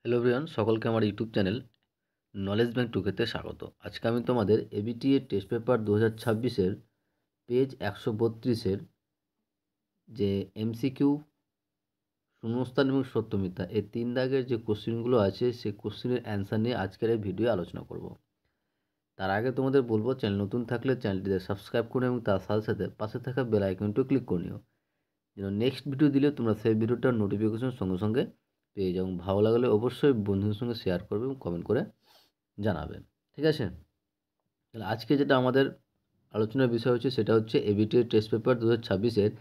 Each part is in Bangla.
হ্যালো এভরিওয়ান, সকলকে আমার ইউটিউব চ্যানেল নলেজ ব্যাংক টুকেতে স্বাগত। আজকে আমি তোমাদের এবিটিএ টেস্ট পেপার 2026-এর পেজ 132-এর যে এমসিকিউ শূন্যস্থান এবং সত্য মিথ্যা এই 3 দাগের যে কোশ্চেনগুলো আছে সেই কোশ্চেনের অ্যান্সার নিয়ে আজকের এই ভিডিও আলোচনা করব। তার আগে তোমাদের বলবো, চ্যানেল নতুন থাকলে চ্যানেলটিতে সাবস্ক্রাইব করে এবং তার সাথে সাথে পাশে থাকা বেল আইকনটিও ক্লিক করে নিও, যেন নেক্সট ভিডিও দিলে তোমরা সেই ভিডিওটার নোটিফিকেশন সঙ্গে সঙ্গে পেয়ে যাও। ভালো লাগলে অবশ্যই বন্ধুদের সঙ্গে শেয়ার করবে এবং কমেন্ট করে জানাবে, ঠিক আছে? তাহলে আজকে যেটা আমাদের আলোচনার বিষয় হচ্ছে সেটা হচ্ছে এবিটিএ টেস্ট পেপার 2026-এর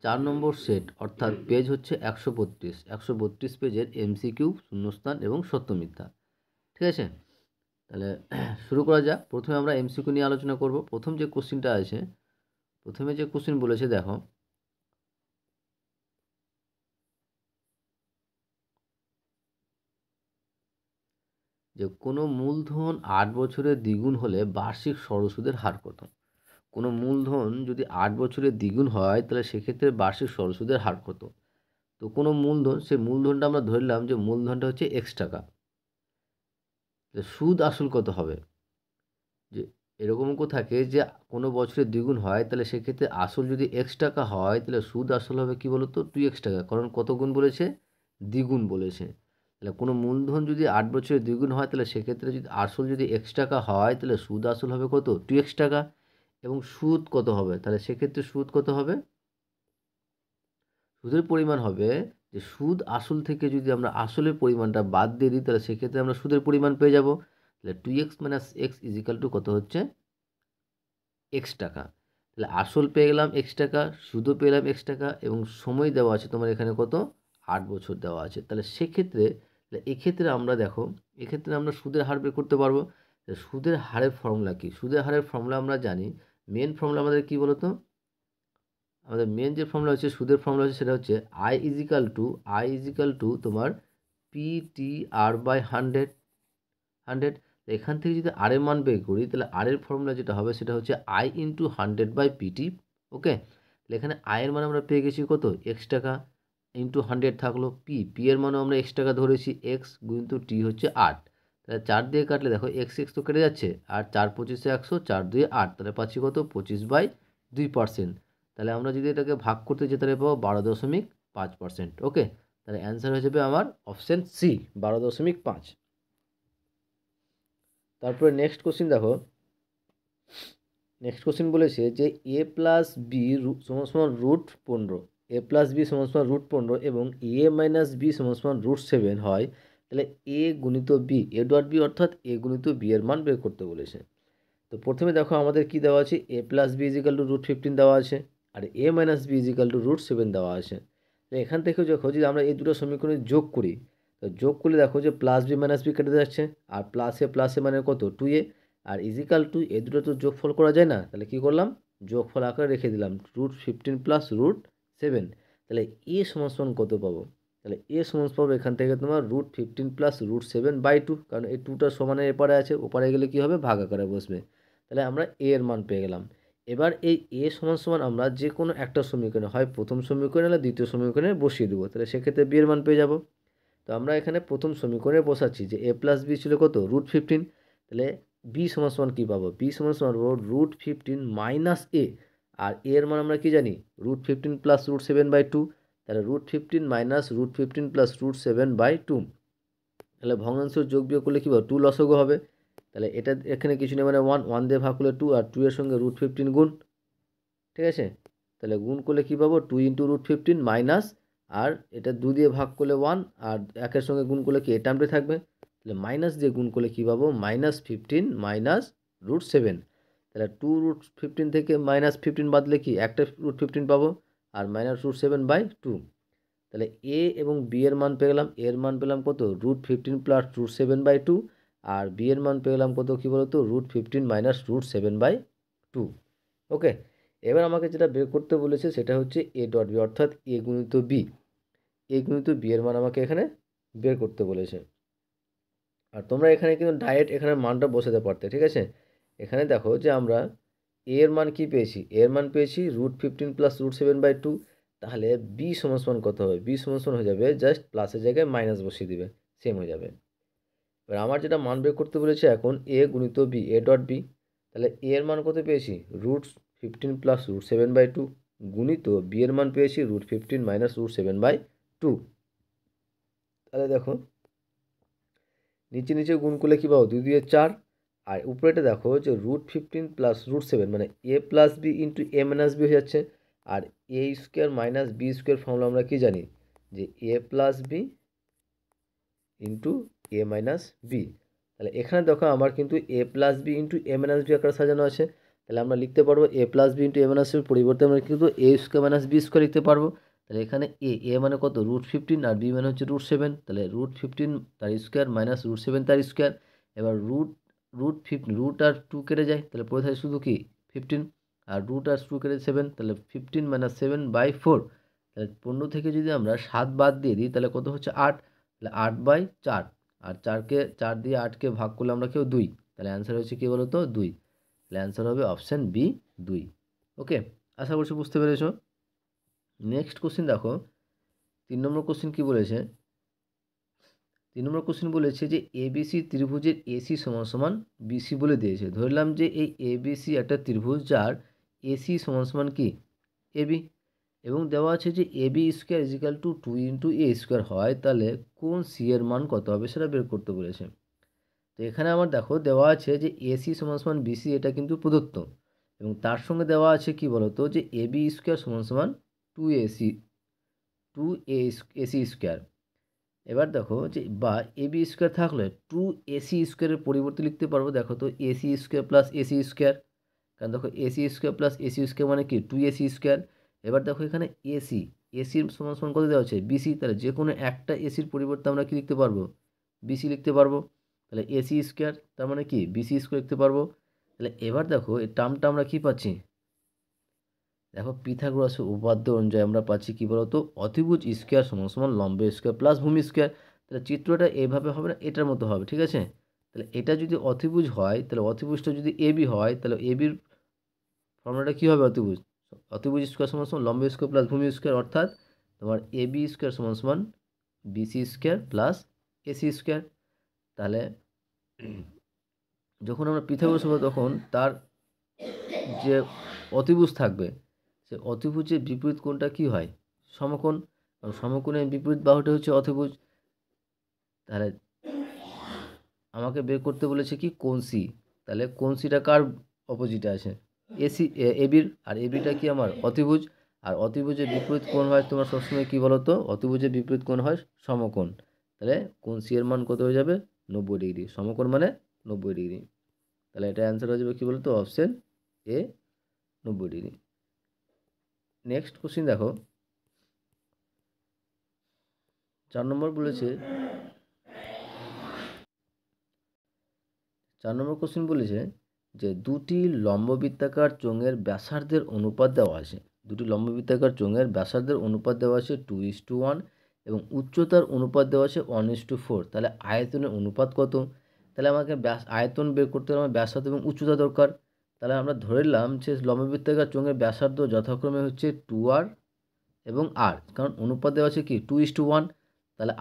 4 নম্বর সেট, অর্থাৎ পেজ হচ্ছে 132 পেজের এমসিকিউ শূন্যস্থান এবং সত্য মিথ্যা, ঠিক আছে? তাহলে শুরু করা যাক। প্রথমে আমরা এমসিকিউ নিয়ে আলোচনা করব। প্রথম যে কোশ্চেনটা আছে, প্রথমে যে কোশ্চেন বলেছে দেখো, যে কোনো মূলধন 8 বছরে দ্বিগুণ হলে বার্ষিক সরল সুদের হার কত? কোনো মূলধন যদি 8 বছরে দ্বিগুণ হয় তাহলে সেক্ষেত্রে বার্ষিক সরল সুদের হার কত? তো কোনো মূলধন, সেই মূলধনটা আমরা ধরলাম যে মূলধনটা হচ্ছে x টাকা, সুদ আসল কত হবে? যে এরকমও থাকে যে কোনো বছরে দ্বিগুণ হয়, তাহলে সেক্ষেত্রে আসল যদি x টাকা হয় তাহলে সুদ আসল হবে কি বলতো 2x টাকা, কারণ কত গুণ বলেছে? দ্বিগুণ বলেছে। তাহলে কোনো মূলধন যদি 8 বছরে দ্বিগুণ হয় তাহলে সেক্ষেত্রে যদি আসল যদি x টাকা হয় তাহলে সুদ আসল হবে কত? 2x টাকা। এবং সুদ কত হবে? তাহলে সেক্ষেত্রে সুদ কত হবে? সুদের পরিমাণ হবে যে সুদ আসল থেকে যদি আমরা আসলের পরিমাণটা বাদ দিয়ে দিই তাহলে সেক্ষেত্রে আমরা সুদের পরিমাণ পেয়ে যাব। তাহলে 2x - x = কত হচ্ছে? x টাকা। তাহলে আসল পেয়ে গেলাম x টাকা, সুদও পেলাম x টাকা এবং সময় দেওয়া আছে তোমার এখানে কত? 8 বছর দেওয়া আছে। তাহলে সেক্ষেত্রে এক্ষেত্রে আমরা দেখো, এক্ষেত্রে আমরা সুদের হার বের করতে পারবো। সুদের হারের ফর্মুলা কি? সুদের হারের ফর্মুলা আমরা জানি, মেন ফর্মুলা আমাদের কি বলতো? আমাদের মেন যে ফর্মুলা হচ্ছে, সুদের ফর্মুলা হচ্ছে, সেটা হচ্ছে I = তোমার PTR/100। এখান থেকে যদি আর এর মান বের করি তাহলে আর এর ফর্মুলা যেটা হবে সেটা হচ্ছে I × 100/PT। ওকে, তাহলে এখানে I এর মান আমরা পেয়ে গেছি কত? x টাকা, ইন্টু 100 থাকলো p এর মানও আমরা x টাকা ধরেছি, x × t হচ্ছে 8। তাহলে 4 দিয়ে কাটলে দেখো x তো কেটে যাচ্ছে, আর 4 × 25 = 100, 4 × 2 = 8, তাহলে পাচ্ছি কত? 25/2%। তাহলে আমরা যদি এটাকে ভাগ করতে যেতে পারবো 12.5%। ওকে, তাহলে অ্যান্সার হয়ে যাবে আমার অপশন সি, 12.5। তারপরে নেক্সট কোশ্চেন দেখো, নেক্সট কোশ্চেন বলেছে যে a + b = √15, a + b = √15 এবং a - b = √7 হয়, তাহলে a × b, a dot b অর্থাৎ a × b এর মান বের করতে বলেছে। তো প্রথমে দেখো আমাদের কি দেওয়া আছে? a + b = √15 দেওয়া আছে, আর a - b = √7 দেওয়া আছে। তো এখান থেকে দেখো যদি আমরা এই দুটো সমীকরণ যোগ করি, তো যোগ করলে দেখো যে প্লাস b মাইনাস b কেটে যাচ্ছে, আর প্লাসে মানে কত? 2a, আর ইজিক্যাল টু এই দুটো তো যোগফল করা যায় না, তাহলে কি করলাম? যোগফল আকারে রেখে দিলাম √15 + √7। তাহলে a সমান কত পাবো? তাহলে a সমান পাবো এখান থেকে তোমার √15 + √7/2, কারণ এই 2টা সমানের এপারে আছে, ওপারে গেলে কি হবে? ভাগ আকারে বসবে। তাহলে আমরা a এর মান পেয়ে গেলাম। এবার এই a সমান আমরা যে কোনো একটা সমীকরণে, হয় প্রথম সমীকরণে না দ্বিতীয় সমীকরণে বসিয়ে দেবো, তাহলে সেক্ষেত্রে b এর মান পেয়ে যাব। তো আমরা এখানে প্রথম সমীকরণে বসাচ্ছি যে a + b ছিল কত? √15। তাহলে b সমান কী পাবো? b সমান পাবো √15 - a, আর a এর মান আমরা কি জানি? √15 + √7/2। তাহলে √15 - √15 + √7/2। তাহলে ভগ্নাংশ যোগ বিয়োগ করলে কী পাবো? 2 লসাগু হবে। তাহলে এটা এখানে কিছু নেই, মানে 1 দিয়ে ভাগ করলে 2, আর 2 এর সঙ্গে √15 গুণ, ঠিক আছে? তাহলে গুণ করলে কী পাবো? 2 × √15 মাইনাস, আর এটা 2 দিয়ে ভাগ করলে 1, আর 1-এর সঙ্গে গুণ করলে কি এই টার্মটি থাকবে? তাহলে মাইনাস দিয়ে গুণ করলে কী পাবো? -15 - √7। তাহলে 2√15 থেকে -15 বাদলে কি একটা √15 পাবো, আর -√7/2। তাহলে a এবং b এর মান পেয়ে গেলাম। এর মান পেলাম কত? √15 + √7/2, আর b এর মান পেয়ে গেলাম কত? কী বলতো? √15 - √7/2। ওকে, এবার আমাকে যেটা বের করতে বলেছে সেটা হচ্ছে a ডট b, অর্থাৎ a × b, a × b এর মান আমাকে এখানে বের করতে বলেছে। আর তোমরা এখানে কিন্তু ডাইরেক্ট এখানে মানটা বসাতে পারতে, ঠিক আছে? এখানে দেখো যে আমরা a এর মান কি পেয়েছি? a এর মান পেয়েছি √15 + √7/2। তাহলে b সমান কত হবে? b সমান হয়ে যাবে, জাস্ট প্লাসের জায়গায় মাইনাস বসিয়ে দিবে, সেম হয়ে যাবে। এবার আমার যেটা মান বের করতে বলেছে এখন এ গুণিত বি, এ ডট বি, তাহলে এ এর মান কত পেয়েছি √15 প্লাস √7/2 গুণিত বি এর মান পেয়েছি √15 মাইনাস √7/2। তাহলে দেখো নিচে নিচে গুণ করলে কী পাবো 2 2 4, আর উপরেটা দেখো যে √15 প্লাস √7 মানে A plus B into A minus B হয়ে যাচ্ছে। আর A square minus B square formula আমরা কি জানি যে A plus B into A minus B. তাহলে এখানে দেখো আমার কিন্তু A plus B into A minus B আকারে সাজানো আছে। তাহলে আমরা লিখতে পারবো A plus B into A minus বির পরিবর্তে আমরা কিন্তু A square minus B square লিখতে পারবো। তাহলে এখানে এ মানে কত √15 আর বি মানে হচ্ছে √7, তাহলে √15 তার স্কোয়ার মাইনাস √7 তার স্কোয়ার। এবার রুট আর 2 কেটে যায়, তাহলে পড়ে থাকে শুধু কি 15, আর রুট আর 2 কেটে 7, তাহলে 15 মাইনাস 7/4। তাহলে 15 থেকে যদি আমরা 7 বাদ দিয়ে দিই তাহলে কত হচ্ছে 8, তাহলে 8/4, আর 4 দিয়ে 8কে ভাগ করলে আমরা কেউ 2, তাহলে অ্যান্সার হচ্ছে কী বলো তো 2। তাহলে অ্যান্সার হবে অপশান বি 2। ওকে, আশা করছি বুঝতে পেরেছো। নেক্সট কোশ্চিন দেখো 3 নম্বর কোশ্চিন কী বলেছে। 3 নম্বর কোশ্চিন বলেছে যে এবিসি ত্রিভুজের এসি সমান সমান বিসি বলে দিয়েছে। ধরলাম যে এই এবিসি একটা ত্রিভুজ যার এসি সমান সমান কি এবি, এবং দেওয়া আছে যে AB square equal to 2 into A square হয়, তাহলে কোন সি এর মান কত হবে সেটা বের করতে বলেছে। তো এখানে আমার দেখো দেওয়া আছে যে এসি সমান সমান বিসি, এটা কিন্তু প্রদত্ত, এবং তার সঙ্গে দেওয়া আছে কি বলতো যে এবি স্কোয়ার সমান সমান 2 এসি স্কোয়ার। এবার দেখো যে বা এবি স্কোয়ার থাকলে 2 এসি স্কোয়ারের পরিবর্তে লিখতে পারবো দেখো তো AC square plus AC square, কারণ দেখো AC square plus AC square মানে কি 2 এসি স্কোয়ার। এবার দেখো এখানে এসির সমান সমান কত দেওয়া হচ্ছে বিসি, তাহলে যে কোনো একটা এসির পরিবর্তে আমরা কি লিখতে পারবো বিসি লিখতে পারবো। তাহলে এসি স্কোয়ার তার মানে কি বিসি স্কোয়ার লিখতে পারবো। তাহলে এবার দেখো এই টার্মটা আমরা কি পাচ্ছি, দেখো পিথাগোরাসের উপপাদ্য অনুযায়ী আমরা পাচ্ছি কি বলতো অতিভুজ স্কোয়ার সমান সমান লম্ব স্কোয়ার প্লাস ভূমি স্কোয়ার। তাহলে চিত্রটা এইভাবে হবে না, এটার মতো হবে, ঠিক আছে। তাহলে এটা যদি অতিভুজ হয় তাহলে অতিভুজটা যদি এবি হয় তাহলে এবির ফর্মুলাটা কী হবে অতিভুজ স্কোয়ার সমান সমান লম্ব স্কোয়ার প্লাস ভূমি স্কোয়ার, অর্থাৎ তোমার এবি স্কোয়ার সমান সমান BC square plus AC square. তাহলে যখন আমরা পিথাগোরাস হবে তখন তার যে অতিভুজ থাকবে সে অতিভুজের বিপরীত কোণটা কি হয় সমকোণ, কারণ সমকোণের বিপরীত বাহুটা হচ্ছে অতিভুজ। তাহলে আমাকে বের করতে বলেছে কি কোণ সি, তাহলে কোণ সিটা কার অপোজিটে আছে এসি এবির, আর এবিটা কি আমার অতিভুজ, আর অতিভুজের বিপরীত কোণ হয় তোমার সবসময় কী বলো তো অতিভুজের বিপরীত কোণ হয় সমকোণ। তাহলে কোণ সি এর মান কত হয়ে যাবে 90 ডিগ্রি, সমকোণ মানে 90 ডিগ্রি। তাহলে এটা অ্যান্সার হয়ে যাবে কী বলো তো option A 90 degree. Next question দেখো 4 নম্বর বলেছে 4 নম্বর কোশ্চিন বলেছে যে দুটি লম্ববৃত্তাকার চোঙের ব্যাসার্ধের অনুপাত দেওয়া আছে। দুটি লম্ববৃত্তাকার চোঙের ব্যাসার্ধের অনুপাত দেওয়া আছে 2:1 এবং উচ্চতার অনুপাত দেওয়া আছে 1:4। তাহলে আয়তনের অনুপাত কত, তাহলে আমাকে আয়তন বের করতে হলে আমার ব্যাসার্ধ এবং উচ্চতা দরকার। তাহলে আমরা ধরে নিলাম যে লম্ববৃত্তাকার চোঙের ব্যাসার্ধ যথাক্রমে হচ্ছে 2r এবং r, কারণ অনুপাত দেওয়া আছে কি 2:1। তাহলে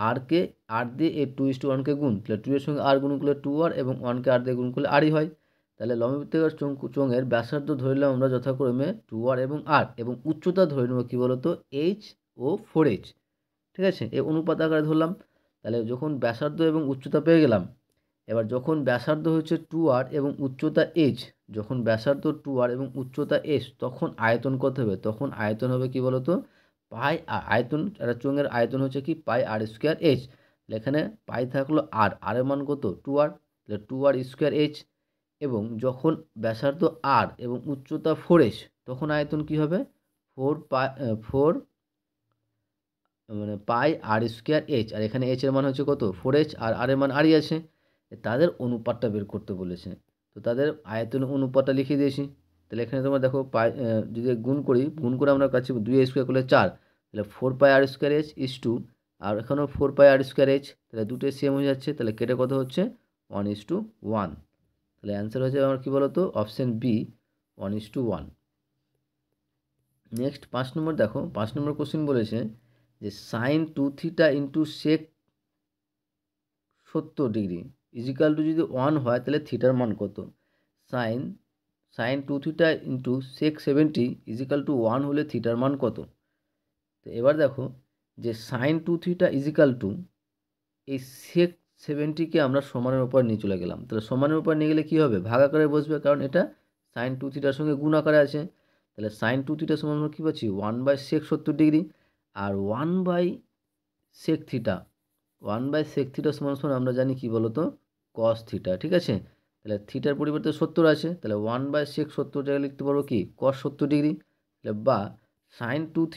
আর দিয়ে এই 2:1কে গুণ, তাহলে 2 এর সঙ্গে আর গুণ করলে 2r এবং 1কে আর দিয়ে গুণ করলে আরই হয়। তাহলে লম্ববৃত্তাকার চোঙের ব্যাসার্ধ ধরে নিলাম আমরা যথাক্রমে 2r এবং r, এবং উচ্চতা ধরে নেব কী বলতো h ও 4h, ঠিক আছে, এই অনুপাত আকারে ধরলাম। তাহলে যখন ব্যাসার্ধ এবং উচ্চতা পেয়ে গেলাম, এবার যখন ব্যাসার্ধ হচ্ছে 2r এবং উচ্চতা h, যখন ব্যাসার্ধ 2r এবং উচ্চতা h তখন আয়তন কত হবে, তখন আয়তন হবে কি বলতো পাই, আয়তন একটা চোঙের আয়তন হচ্ছে কি পাই আর স্কোয়ার এইচ। এখানে পাই থাকলো আর এর মান কত 2r, তাহলে 2r স্কোয়ার এইচ, এবং যখন ব্যাসার্ধ আর এবং উচ্চতা 4h তখন আয়তন কি হবে 4 মানে পাই আর স্কোয়ার এইচ, আর এখানে এইচ এর মান হচ্ছে কত 4h, আর এর মান আরই আছে, তাদের অনুপাতটা বের করতে বলেছে। তো তাদের আয়তনের অনুপাতটা লিখিয়ে দিয়েছি। তাহলে এখানে তোমরা দেখো পাই যদি গুণ করে আমরা কাছে 2 স্কোয়ার করলে 4, তাহলে 4 পাই আর স্কোয়ার এইচ ইস টু, আর এখানেও 4 পাই আর স্কোয়ার এইচ, তাহলে দুটোই সেম হয়ে যাচ্ছে, তাহলে কেটে কত হচ্ছে 1:1। তাহলে অ্যান্সার হয়ে যাবে আমার কী বলো তো অপশান বি 1:1। নেক্সট 5 নম্বর দেখো 5 নম্বর কোশ্চেন বলেছে যে sin 2θ into sec 70 degree equal to যদি 1 হয় তাহলে থিটার মান কত? Sine sine 2θ into sec 70 equal to 1 হলে থিটার মান কত? তো এবার দেখো যে সাইন 2θ ইজিক্যাল টু এই সেক 70কে আমরা সমানের উপর নিয়ে চলে গেলাম। তাহলে সমানের উপর নিয়ে গেলে কী হবে? ভাগ আকারে বসবে, কারণ এটা সাইন 2θর সঙ্গে গুণ আকারে আছে। তাহলে সাইন 2θ সমান আমরা কী পাচ্ছি? 1/sec 70 degree. আর 1/sec θ সমান আমরা জানি কি বলতো? cos θ, ঠিক আছে? তাহলে থিটার পরিবর্তে 70 আছে, তাহলে 1/sec 70 জায়গায় লিখতে পারবো কি? cos 70 degree. তাহলে বা সাইন 2θ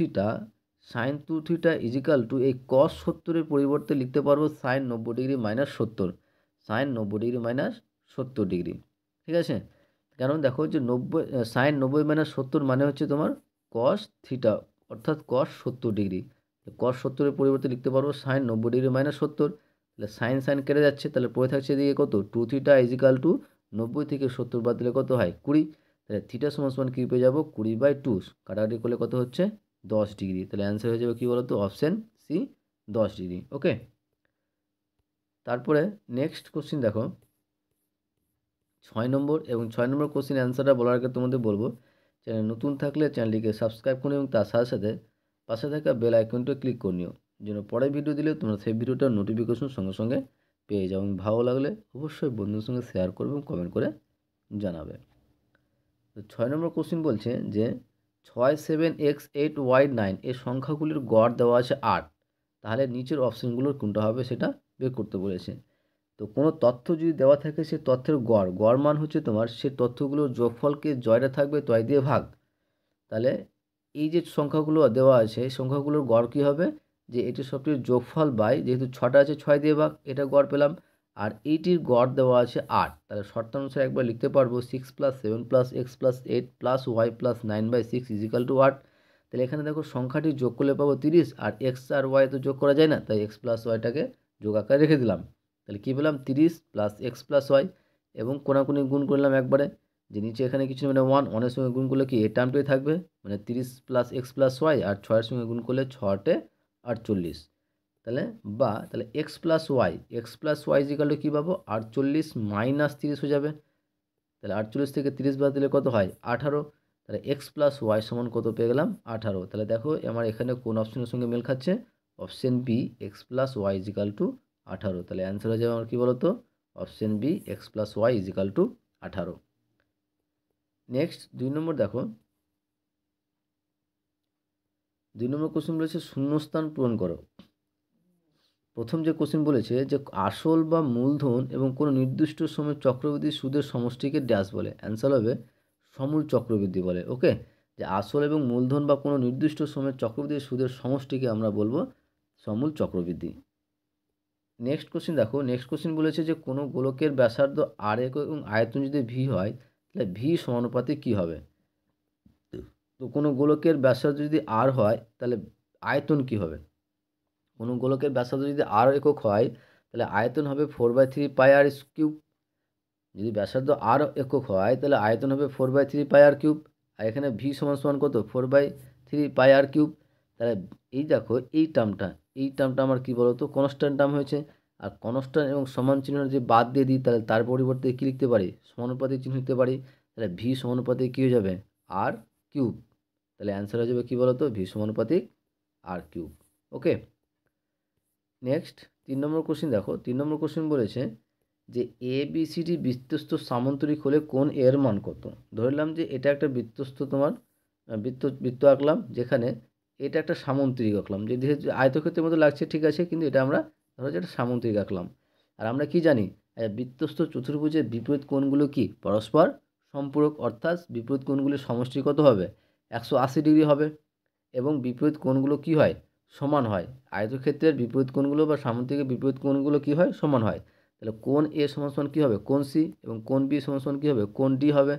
ইজিক্যাল টু এই cos 70-এর পরিবর্তে লিখতে পারবো sine 90 degree minus 70, sine 90 degree minus 70 degree, ঠিক আছে? কারণ দেখো যে সাইন 90 মাইনাস 70 মানে হচ্ছে তোমার cos θ, অর্থাৎ cos 70 ডিগ্রি। cos 70-এর পরিবর্তে লিখতে পারবো সাইন 90 ডিগ্রি মাইনাস 70। তাহলে সাইন সাইন কেটে যাচ্ছে, তাহলে পড়ে থাকছে এদিকে কত? 2θ ইজিক্যাল টু 90 থেকে 70 বাদ দিলে কত হয়? 20। তাহলে থিটা সমান কী পেয়ে যাবো? 20/2, কাটাকাটি করলে কত হচ্ছে? 10 ডিগ্রি। তাহলে অ্যান্সার হয়ে যাবে কী বলতো? Option C, 10 degree. ওকে, তারপরে নেক্সট কোশ্চিন দেখো 6 নম্বর, এবং 6 নম্বর কোশ্চিন অ্যান্সারটা বলার আগে তোমাদের বলবো, চ্যানেল নতুন থাকলে চ্যানেলটিকে সাবস্ক্রাইব করুন এবং তার সাথে সাথে পাশে থাকা বেল আইকনটা ক্লিক করে নিও, যেন পরে ভিডিও দিলে তোমরা সেই ভিডিওটার নোটিফিকেশন সঙ্গে সঙ্গে পেয়ে যাও। এবং ভালো লাগলে অবশ্যই বন্ধুদের সঙ্গে শেয়ার করবে এবং কমেন্ট করে জানাবে। তো 6 নম্বর কোশ্চিন বলছে যে 6, 7, x, 8, y, 9 এই সংখ্যাগুলির গড় দেওয়া আছে 8, তাহলে নিচের অপশানগুলোর কোনটা হবে সেটা বের করতে বলেছে। তো কোনো তথ্য যদি দেওয়া থাকে সে তথ্যের গড় মান হচ্ছে তোমার সে তথ্যগুলোর যোগফলকে জয়টা থাকবে তয় দিয়ে ভাগ। তাহলে এই যে সংখ্যাগুলো দেওয়া আছে এই সংখ্যাগুলোর গড় কী হবে? যে এটি সবটির যোগফল বাই, যেহেতু 6টা আছে 6 দিয়ে ভাগ, এটা গড় পেলাম। আর এইটির গড় দেওয়া আছে 8, তাহলে শর্তানুসারে একবার লিখতে পারবো 6 + 7 + x + 8 + y + 9/6 ইজিক্যাল টু 8। তাহলে এখানে দেখো সংখ্যাটি যোগ করলে পাবো 30, আর x আর y তো যোগ করা যায় না, তাই x + yটাকে যোগ আকারে রেখে দিলাম। তাহলে কী পেলাম? 30 + x + y, এবং কোনাকুনি গুণ করলাম একবারে, যে নিচে এখানে কিছু মানে 1 সঙ্গে গুণ করলে কি এই টার্মটাই থাকবে, মানে 30 + x + y, আর 6-এর সঙ্গে গুণ করলে 6-8 48। তাহলে তাহলে x + y ইজিক্যাল টু কী পাবো? 48 - 30 হয়ে যাবে। তাহলে 48 থেকে 30 বাদ দিলে কত হয়? 18। তাহলে x + y সমান কত পেয়ে গেলাম? 18। তাহলে দেখো আমার এখানে কোন অপশনের সঙ্গে মেল খাচ্ছে? Option B, x + y is equal to 18। তাহলে অ্যান্সার হয়ে যাবে আমার কী বলতো? Option B, x + y is equal to 18। Next 2 number দেখো, 2 নম্বর কোশ্চেন বলেছে শূন্যস্থান পূরণ করো। প্রথম যে কোশ্চেন বলেছে যে আসল বা মূলধন এবং কোনো নির্দিষ্ট সময় চক্রবৃদ্ধি সুদের সমষ্টিকে ড্যাশ বলে। অ্যান্সার হবে সমূল চক্রবৃদ্ধি বলে। ওকে, যে আসল এবং মূলধন বা কোনো নির্দিষ্ট সময়ের চক্রবৃদ্ধি সুদের সমষ্টিকে আমরা বলবো সমূল চক্রবৃদ্ধি। নেক্সট কোশ্চেন দেখো, নেক্সট কোশ্চেন বলেছে যে কোনো গোলকের ব্যাসার্ধ আর একক এবং আয়তন যদি ভি হয় তাহলে ভি সমানুপাতিক কী হবে? তো কোনো গোলকের ব্যাসার্ধ যদি আর হয় তাহলে আয়তন কী হবে? কোনো গোলকের ব্যাসার্ধ যদি আর একক হয় তাহলে আয়তন হবে 4/3 পাই আর কিউব। যদি ব্যাসার্ধ আর একক হয় তাহলে আয়তন হবে 4/3 পাই আর কিউব। আর এখানে ভি সমান কত? 4/3 পাই আর কিউব। তাহলে এই দেখো এই টার্মটা আমার কী বলতো? কনস্ট্যান্ট টার্ম হয়েছে। আর কনস্ট্যান্ট এবং সমান চিহ্ন যদি বাদ দিয়ে দিই তাহলে তার পরিবর্তে কী লিখতে পারি? সমানুপাতিক চিহ্ন লিখতে পারি। তাহলে ভি সমানুপাতিক কী হয়ে যাবে? আর কিউব। তাহলে অ্যান্সার হয়ে যাবে কী বলতো? ভি সমানুপাতিক আর কিউব। ওকে, নেক্সট 3 নম্বর কোশ্চেন দেখো, 3 নম্বর কোশ্চেন বলেছে যে এ বি সি ডি বৃত্তস্থ সামান্তরিক হলে কোণ এর মান কত? ধরলাম যে এটা একটা বৃত্তস্থ তোমার বৃত্ত আঁকলাম, যেখানে এটা একটা সামান্তরিক আঁকলাম, যে যেহেতু আয়তক্ষেত্রের মতো লাগছে ঠিক আছে, কিন্তু এটা আমরা ধরো যে একটা সামান্তরিক আঁকলাম। আর আমরা কি জানি? বৃত্তস্থ চতুর্ভুজের বিপরীত কোণগুলো কি পরস্পর সম্পূরক, অর্থাৎ বিপরীত কোণগুলির সমষ্টি কত হবে? 180 ডিগ্রি হবে। এবং বিপরীত কোণগুলো কি হয়? সমান হয়। আয়তক্ষেত্রের বিপরীত কোণগুলো বা সামান্তরিকের বিপরীত কোণগুলো কি হয়? সমান হয়। তাহলে কোণ এ সমান কী হবে? কোণ সি, এবং কোণ বি সমান কী হবে? কোণ ডি হবে।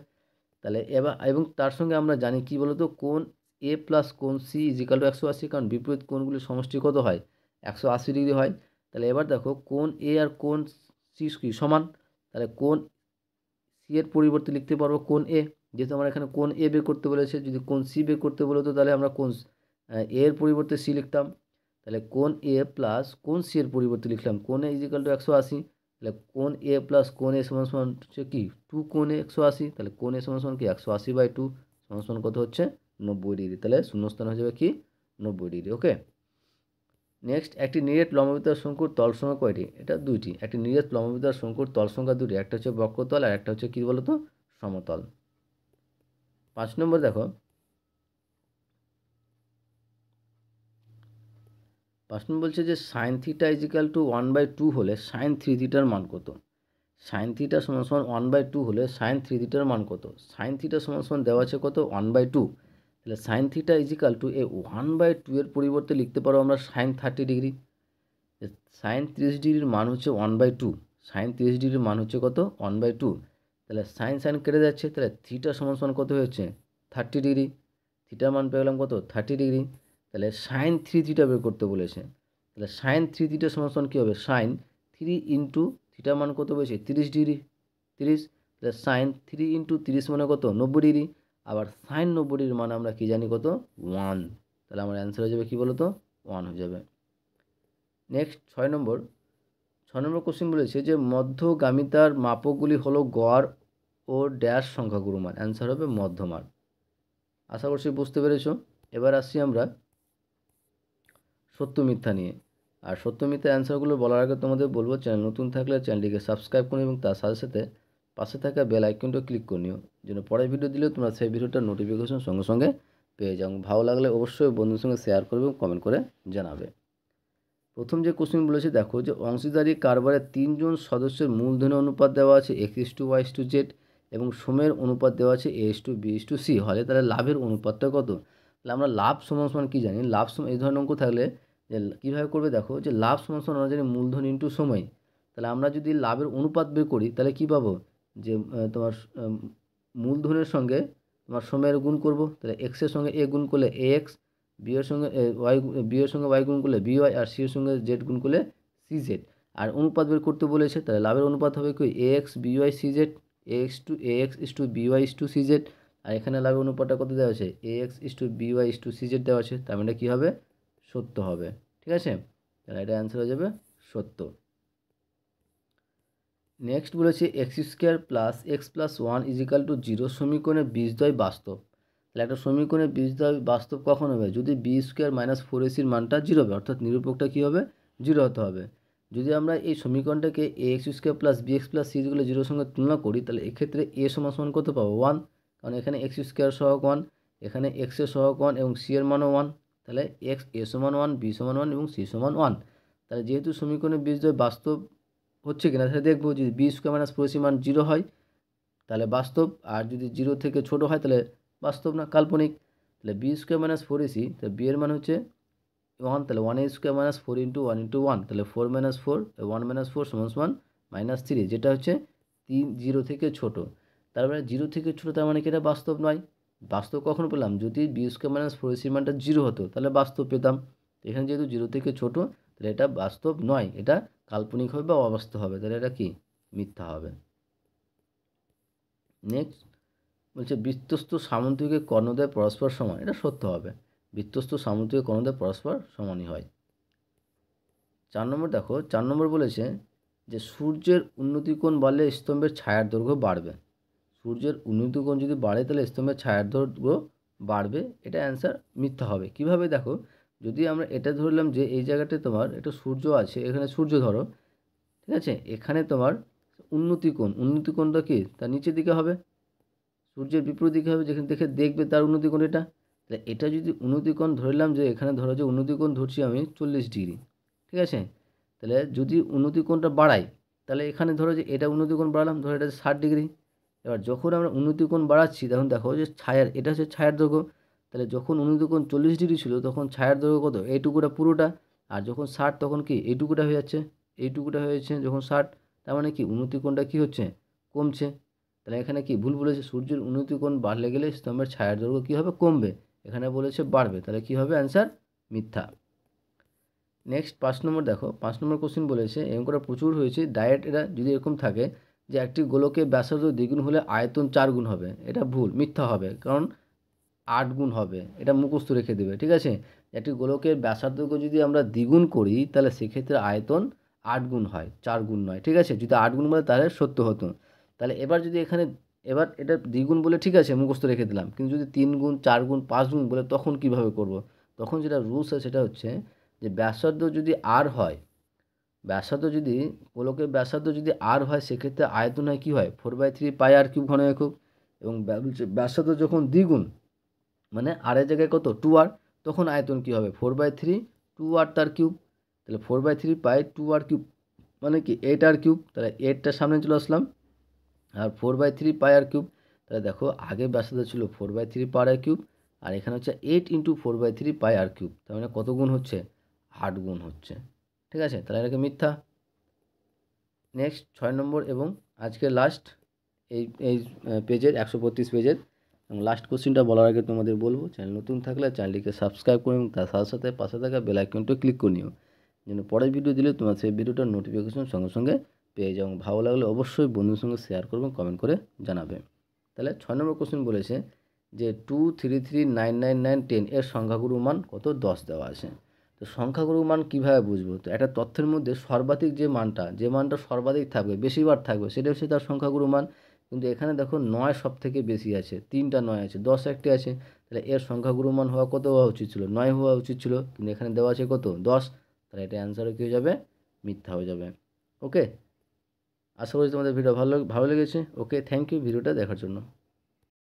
তাহলে এবার এবং তার সঙ্গে আমরা জানি কি বলতো? কোণ এ প্লাস কোণ সি ইজিক্যাল টু 180, কারণ বিপরীত কোণগুলির সমষ্টি কত হয়? 180 ডিগ্রি হয়। তাহলে এবার দেখো কোণ এ আর কোণ সি কি সমান, তাহলে কোণ সি এর পরিবর্তে লিখতে পারবো কোণ এ, যেহেতু আমরা এখানে কোণ এ বের করতে বলেছে। যদি কোণ সি বের করতে বলতো তাহলে আমরা কোণ এর পরিবর্তে সি লিখতাম। তাহলে কোণ এ প্লাস কোণ সি এর পরিবর্তে লিখলাম কোণ এ ইজিক্যাল টু 180। তাহলে কোণ এ প্লাস কোণ এ সমান সমান হচ্ছে কি 2 কোণ এ 180। তাহলে কোণ এ সমান সমান কি 180/2 সমান সমান কত হচ্ছে 90 ডিগ্রি। তাহলে শূন্যস্থান হয়ে যাবে কি 90 ডিগ্রি। ওকে, নেক্সট, একটি নিরেট লম্ববৃত্তাকার শঙ্কুর তল সংখ্যা কয়টি? এটা দুইটি। একটি নিরেট লম্ববৃত্তাকার শঙ্কুর তল সংখ্যা দুটি, একটা হচ্ছে বক্রতল আর একটা হচ্ছে কি বলতো সমতল। 5 নম্বর দেখো, 5 নম্বর বলছে যে সাইন থিটা ইজিক্যাল টু 1/2 হলে সাইন 3 থিটার মান কত? সাইন থিটা সমান সমান 1/2 হলে সাইন 3 থিটার মান কত? সাইন থিটা সমান সমান দেওয়া আছে কত 1/2। তাহলে সাইন থিটা ইজিক্যাল টু এই 1/2 এর পরিবর্তে লিখতে পারো আমরা সাইন 30 ডিগ্রি। সাইন 30 ডিগ্রির মান হচ্ছে 1/2। সাইন 30 ডিগ্রির মান হচ্ছে কত 1/2। তাহলে সাইন সাইন কেটে যাচ্ছে, তাহলে থিটা সমান সমান কত হয়েছে 30 ডিগ্রি। থিটার মান পেয়ে গেলাম কত 30 ডিগ্রি। তাহলে সাইন 3 থিটা বের করতে বলেছে। তাহলে সাইন 3 থিটা সমান সমান কী হবে সাইন 3 ইন্টু থিটার মান কত বলেছে 30 ডিগ্রি 30। তাহলে সাইন 3 ইন্টু 30 মানে কত 90 ডিগ্রি। আবার সাইন 90 ডিগ্রির মান আমরা কি জানি কত 1। তাহলে আমার অ্যান্সার হয়ে যাবে কী বলো তো 1 হয়ে যাবে। নেক্সট 6 নম্বর কোশ্চেন বলেছে যে মধ্যগামিতার মাপকগুলি হলো গড় ও ড্যাশ সংখ্যাগুরু মান। অ্যান্সার হবে মধ্যমান। আশা করছি বুঝতে পেরেছো। এবার আসছি আমরা সত্য মিথ্যা নিয়ে। আর সত্য মিথ্যা অ্যান্সারগুলো বলার আগে তোমাদের বলবো, চ্যানেল নতুন থাকলে চ্যানেলটিকে সাবস্ক্রাইব করুন এবং তার সাথে সাথে পাশে থাকা বেল আইকনটা ক্লিক করে নিও, যেন পরের ভিডিও দিলেও তোমরা সেই ভিডিওটার নোটিফিকেশন সঙ্গে সঙ্গে পেয়ে যাও। ভালো লাগলে অবশ্যই বন্ধুর সঙ্গে শেয়ার করবে এবং কমেন্ট করে জানাবে। প্রথম যে কোশ্চেন বলেছে দেখো যে অংশীদারি কারবারের 3 জন সদস্যের মূলধনের অনুপাত দেওয়া আছে x:y:z এবং সোমের অনুপাত দেওয়া আছে a:b:c হলে তাহলে লাভের অনুপাতটা কত? তাহলে আমরা লাভ সমান সমান কী জানি, লাভ সমান এই ধরনের অঙ্ক থাকলে যে কীভাবে করবে দেখো যে লাভ সমান সমান আমরা জানি মূলধন ইন্টু সময়। তাহলে আমরা যদি লাভের অনুপাত বের করি তাহলে কী পাবো যে তোমার মূলধনের সঙ্গে তোমার সময়ের গুণ করব। তাহলে এক্সের সঙ্গে এ গুণ করলে ax, বি এর সঙ্গে ওয়াই গুণ করলে বিওয়াই, আর সি এর সঙ্গে জেড গুণ করলে সিজেড। আর অনুপাত বের করতে বলেছে, তাহলে লাভের অনুপাত হবে কি ax by cz, ax:by/cz। আর এখানে লাভের অনুপাতটা কত দেওয়া আছে ax:by/cz দেওয়া আছে, তার মানে কী হবে সত্য হবে। ঠিক আছে, তাহলে এটা অ্যান্সার হয়ে যাবে সত্য। নেক্সট বলেছে x² + x + 1 = 0 সমীকরণে বীজদ্বয় বাস্তব। তাহলে একটা সমীকরণে বীজদ্বয় বাস্তব কখন হবে? যদি b² - 4ac মানটা 0 হবে, অর্থাৎ নিরূপকটা কী হবে 0 হতে হবে। যদি আমরা এই সমীকরণটাকে ax² + bx + c যেগুলো 0 সঙ্গে তুলনা করি, তাহলে এক্ষেত্রে a সমান কত পাবো 1, কারণ এখানে x² সহগ 1, এখানে x এর সহগ 1 এবং c এর মানও 1। তাহলে a সমান 1, b সমান 1 এবং c সমান 1। তাহলে যেহেতু সমীকরণের বীজদ্বয় বাস্তব হচ্ছে কিনা তাহলে দেখবো যদি b² - 4ac মান 0 হয় তাহলে বাস্তব, আর যদি 0 থেকে ছোট হয় তাহলে বাস্তব না, কাল্পনিক। তাহলে b² - 4ac, তাহলে b এর মান হচ্ছে 1, তাহলে 1a² - 4 × 1 × 1, তাহলে 4 - 4 1 - 4 = -3, যেটা হচ্ছে 0 থেকে ছোট। তার মানে 0 থেকে ছোট, তার মানে কি এটা বাস্তব নয়। বাস্তব কখন পেলাম? যদি b² - 4ac মানটা 0 হতো তাহলে বাস্তব পেতাম। এখানে যেহেতু 0 থেকে ছোট তাহলে এটা বাস্তব নয়, এটা কাল্পনিক হবে বা অবাস্তব হবে, তাহলে এটা কি মিথ্যা হবে। নেক্সট বলছে বৃত্তস্থ সামুদ্রিকের কর্ণদ্বয় পরস্পর সমান। এটা সত্য হবে, বৃত্তস্থ সামুদ্রিকের কর্ণদ্বয় পরস্পর সমানই হয়। 4 নম্বর দেখো, 4 নম্বর বলেছে যে সূর্যের উন্নতিকোণ বাড়লে স্তম্ভের ছায়ার দৈর্ঘ্য বাড়বে। সূর্যের উন্নতিকোণ যদি বাড়ে তাহলে স্তম্ভের ছায়ার দৈর্ঘ্য বাড়বে, এটা অ্যান্সার মিথ্যা হবে। কিভাবে দেখো, যদি আমরা এটা ধরলাম যে এই জায়গাটায় তোমার একটা সূর্য আছে, এখানে সূর্য ধরো, ঠিক আছে, এখানে তোমার উন্নতিকোণটা কি তার নিচের দিকে হবে, সূর্যের বিপরীত দিকে হবে, যেখানে দেখে দেখবে তার উন্নতিকোণ এটা। তাহলে এটা যদি উন্নতিকোণ ধরলাম যে এখানে ধরো যে উন্নতিকোণ ধরছি আমি 40 ডিগ্রি, ঠিক আছে, তাহলে যদি উন্নতিকোণটা বাড়াই তাহলে এখানে ধরো যে এটা উন্নতিকোণ বাড়ালাম, ধরো এটা 60 ডিগ্রি। এবার যখন আমরা উন্নতিকোণ বাড়াচ্ছি তখন দেখো যে ছায়ার, এটা হচ্ছে ছায়ার দৈর্ঘ্য। তাহলে যখন উন্নতিকোণ 40 ডিগ্রি ছিল তখন ছায়ার দৈর্ঘ্য কত এইটুকুটা পুরোটা, আর যখন 60 তখন কি এইটুকুটা হয়ে যাচ্ছে, এইটুকুটা হয়ে যাচ্ছে যখন 60, তার মানে কি উন্নতিকোণটা কী হচ্ছে কমছে। তাহলে এখানে কি ভুল বলেছে, সূর্যের উন্নতিকোণ বাড়লে গেলে স্তম্ভের ছায়ার দৈর্ঘ্য কী হবে কমবে, এখানে বলেছে বাড়বে, তাহলে কী হবে অ্যান্সার মিথ্যা। নেক্সট 5 নম্বর দেখো, 5 নম্বর কোশ্চেন বলেছে এরকম করে প্রচুর হয়েছে ডায়েট, এটা যদি এরকম থাকে যে একটি গোলকের ব্যাসার্ধ দ্বিগুণ হলে আয়তন 4 গুণ হবে, এটা ভুল, মিথ্যা হবে, কারণ 8 গুণ হবে, এটা মুখস্থ রেখে দেবে। ঠিক আছে, একটি গোলকের ব্যাসার্ধকে যদি আমরা দ্বিগুণ করি তাহলে সেক্ষেত্রে আয়তন 8 গুণ হয়, 4 গুণ নয়, ঠিক আছে? যদি 8 গুণ বলে তাহলে 70 হতো। তাহলে এবার যদি এখানে এবার এটা দ্বিগুণ বলে ঠিক আছে মুখস্থ রেখে দিলাম, কিন্তু যদি 3 গুণ 4 গুণ 5 গুণ বলে তখন কিভাবে করব? তখন যেটা রুলস আছে সেটা হচ্ছে যে ব্যাসার্ধ যদি আর হয়, ব্যাসার্ধ যদি গোলকের ব্যাসার্ধ যদি আর হয় সেক্ষেত্রে আয়তন হয় কী হয় 4/3 পাই আর কিউব ঘন একক। এবং ব্যাসার্ধ যখন দ্বিগুণ মানে আর এর জায়গায় কত 2r, তখন আয়তন কী হবে 4/3 2r তার কিউব। তাহলে 4/3 পাই 2r কিউব মানে কি 8r কিউব। তাহলে 8টার সামনে চলে আসলাম আর 4/3 পাই আর কিউব। তাহলে দেখো আগে ব্যাসার্ধ ছিল 4/3 পাই আর কিউব আর এখানে হচ্ছে 8 ইন্টু 4/3 পাই আর কিউব। তার মানে কত গুণ হচ্ছে 8 গুণ হচ্ছে, ঠিক আছে? তাহলে এটাকে মিথ্যা। নেক্সট 6 নম্বর এবং আজকের লাস্ট এই এই পেজের 132 পেজের এবং লাস্ট কোশ্চেনটা বলার আগে তোমাদের বলবো চ্যানেল নতুন থাকলে চ্যানেলটিকে সাবস্ক্রাইব করে এবং তার সাথে সাথে পাশে থাকা বেল আইকনটা ক্লিক করে নিও, যেন পরের ভিডিও দিলে তোমার সেই ভিডিওটার নোটিফিকেশন সঙ্গে সঙ্গে পেয়ে যাও। ভালো লাগলে অবশ্যই বন্ধুর সঙ্গে শেয়ার করবে, কমেন্ট করে জানাবে। তাহলে 6 নম্বর কোশ্চেন বলেছে যে 233999910 এর সংখ্যাগুরু মান কত 10 দেওয়া আছে। তো সংখ্যাগুরু মান কীভাবে বুঝবো? তো একটা তথ্যের মধ্যে সর্বাধিক যে মানটা সর্বাধিক থাকবে বেশিবার থাকবে সেটা হচ্ছে তার সংখ্যাগুরু মান। কিন্তু এখানে দেখো 9 সব থেকে বেশি আছে, 3টা 9 আছে, 10 একটি আছে, তাহলে এর সংখ্যাগুরু মান হওয়া কত হওয়া উচিত ছিল 9 হওয়া উচিত ছিল, কিন্তু এখানে দেওয়া আছে কত 10। তাহলে এটা অ্যান্সারও কী হয়ে যাবে মিথ্যা হয়ে যাবে। ওকে, আশা করি তোমাদের ভিডিও ভালো লেগেছে। ওকে, থ্যাংক ইউ ভিডিওটা দেখার জন্য।